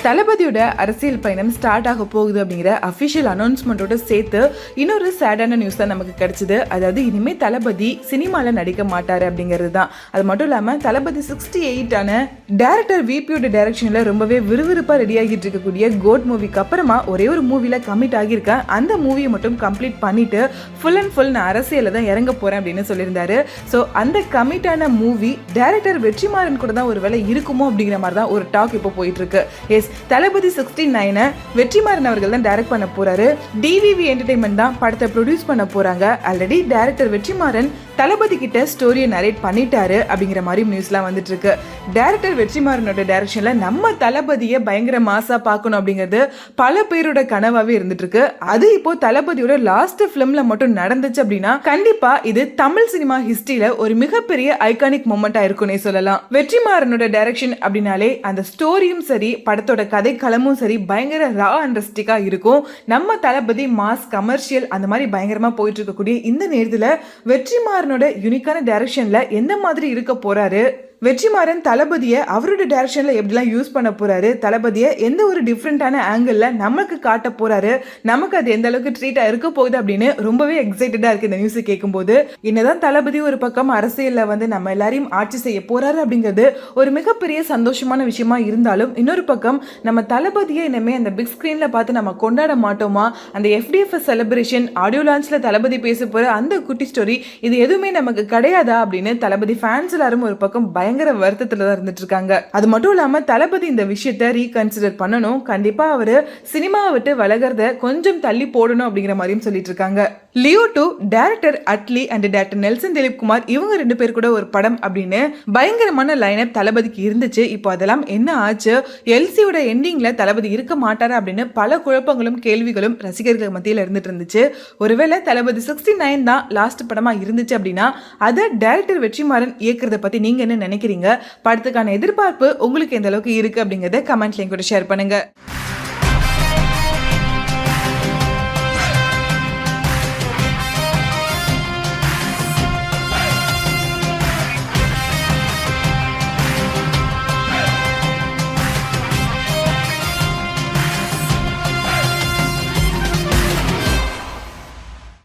தளபதியோட அரசியல் பயணம் ஸ்டார்ட் ஆக போகுது அப்படிங்கிற அஃபிஷியல் அனௌன்ஸ்மெண்ட்டோட சேர்த்து இன்னொரு சேடான நியூஸ் தான் நமக்கு கிடைச்சது. அதாவது இனிமே தளபதி சினிமாவில் நடிக்க மாட்டாரு அப்படிங்கிறது தான். அது மட்டும் இல்லாமல் தளபதி 68 டைரக்டர் விபியோட டைரக்ஷனில் ரொம்பவே விறுவிறுப்பாக ரெடி ஆகிட்டு இருக்கக்கூடிய கோட் மூவிக்கு அப்புறமா ஒரே ஒரு மூவியில் கமிட் ஆகியிருக்கேன். அந்த மூவியை மட்டும் கம்ப்ளீட் பண்ணிட்டு ஃபுல் அண்ட் ஃபுல் நான் அரசியலில் தான் இறங்க போறேன் அப்படின்னு சொல்லியிருந்தாரு. ஸோ அந்த கமிட்டான மூவி டைரக்டர் வெற்றிமாறன் கூட தான் ஒரு வேலை இருக்குமோ அப்படிங்கிற மாதிரி தான் ஒரு டாக் இப்போ போயிட்டு இருக்கு. தளபதி 69 வெற்றிமாறன் அவர்கள் தான் டைரக்ட் பண்ண போறாரு. டிவிவி என்டர்டைன்மெண்ட் தான் படத்தை ப்ரொடியூஸ் பண்ண போறாங்க. ஆல்ரெடி டைரக்டர் வெற்றிமாறன் தளபதி கிட்ட ஸ்டோரியை நரேட் பண்ணிட்டாரு அப்படிங்கிற மாதிரி நியூஸ்லாம் வந்துட்டு இருக்கு. டைரக்டர் வெற்றிமாறனோட டைரக்ஷன்ல நம்ம தளபதியை பயங்கர மாசா பார்க்கணும் அப்படிங்கிறது பல பேரோட கனவாவே இருந்துட்டு இருக்கு. அது இப்போ தளபதியோட லாஸ்ட் பிலிம்ல மட்டும் நடந்துச்சு அப்படின்னா கண்டிப்பா இது தமிழ் சினிமா ஹிஸ்டரியில ஒரு மிகப்பெரிய ஐகானிக் மொமெண்டா இருக்கும்னே சொல்லலாம். வெற்றிமாறனோட டைரக்ஷன் அப்படின்னாலே அந்த ஸ்டோரியும் சரி படத்தோட கதை களமும் சரி பயங்கர ரா அண்ட் ரஸ்டிக்கா இருக்கும். நம்ம தளபதி மாஸ் கமர்ஷியல் அந்த மாதிரி பயங்கரமா போயிட்டு இருக்கக்கூடிய இந்த நேரத்துல வெற்றிமாறனோட யூனிக்கான டைரக்ஷன்ல எந்த மாதிரி இருக்க போறாரு, வெற்றிமாறன் தளபதியை அவரோட டைரக்ஷன்ல எப்படிலாம் யூஸ் பண்ண போறாரு, தளபதியை எந்த ஒரு டிஃப்ரெண்டான ஆங்கிள் நமக்கு காட்ட போறாரு, நமக்கு அது எந்த அளவுக்கு ட்ரீட்டா இருக்க போகுது அப்படின்னு ரொம்பவே எக்ஸைட்டடா இருக்கு இந்த நியூஸ் கேட்கும்போது. என்னதான் தளபதி ஒரு பக்கம் அரசியல்ல வந்து நம்ம எல்லாரையும் ஆட்சி செய்ய போறாரு அப்படிங்கிறது ஒரு மிகப்பெரிய சந்தோஷமான விஷயமா இருந்தாலும் இன்னொரு பக்கம் நம்ம தளபதியை இனிமே அந்த பிக் ஸ்கிரீன்ல பார்த்து நம்ம கொண்டாட மாட்டோமா, அந்த FDFS செலிப்ரேஷன் ஆடியோ லான்ச்ல தளபதி பேச போற அந்த குட்டி ஸ்டோரி இது எதுவுமே நமக்கு கிடையாதா அப்படின்னு தளபதி ஃபேன்ஸ் எல்லாரும் ஒரு பக்கம் பயங்கர வருத்தத்துல தான் இருந்துட்டு இருக்காங்க. அது மட்டும் இல்லாம தளபதி இந்த விஷயத்தை ரீகன்சிடர் பண்ணணும், கண்டிப்பா அவரு சினிமாவை விட்டு விலகிறத கொஞ்சம் தள்ளி போடணும் அப்படிங்கிற மாதிரியும் சொல்லிட்டு இருக்காங்க. Leo 2 director Atlee and director Nelson Dilip Kumar இவங்க 2 பேர் கூட ஒரு படம் அப்படின்னு பயங்கரமான லைனப் தளபதிக்கு இருந்துச்சு. இப்போ அதெல்லாம் என்ன ஆச்சு, எல்சியோட எண்டிங்ல தளபதி இருக்க மாட்டாரு அப்படின்னு பல குழப்பங்களும் கேள்விகளும் ரசிகர்கள் மத்தியில் இருந்துட்டு இருந்துச்சு. ஒருவேளை தளபதி 69 தான் லாஸ்ட் படமா இருந்துச்சு அப்படின்னா அதை டைரக்டர் வெற்றிமாறன் இயக்குறத பத்தி நீங்க என்ன நினைக்கிறீங்க, படத்துக்கான எதிர்பார்ப்பு உங்களுக்கு எந்த அளவுக்கு இருக்கு அப்படிங்கறத கமெண்ட்ல கூட ஷேர் பண்ணுங்க.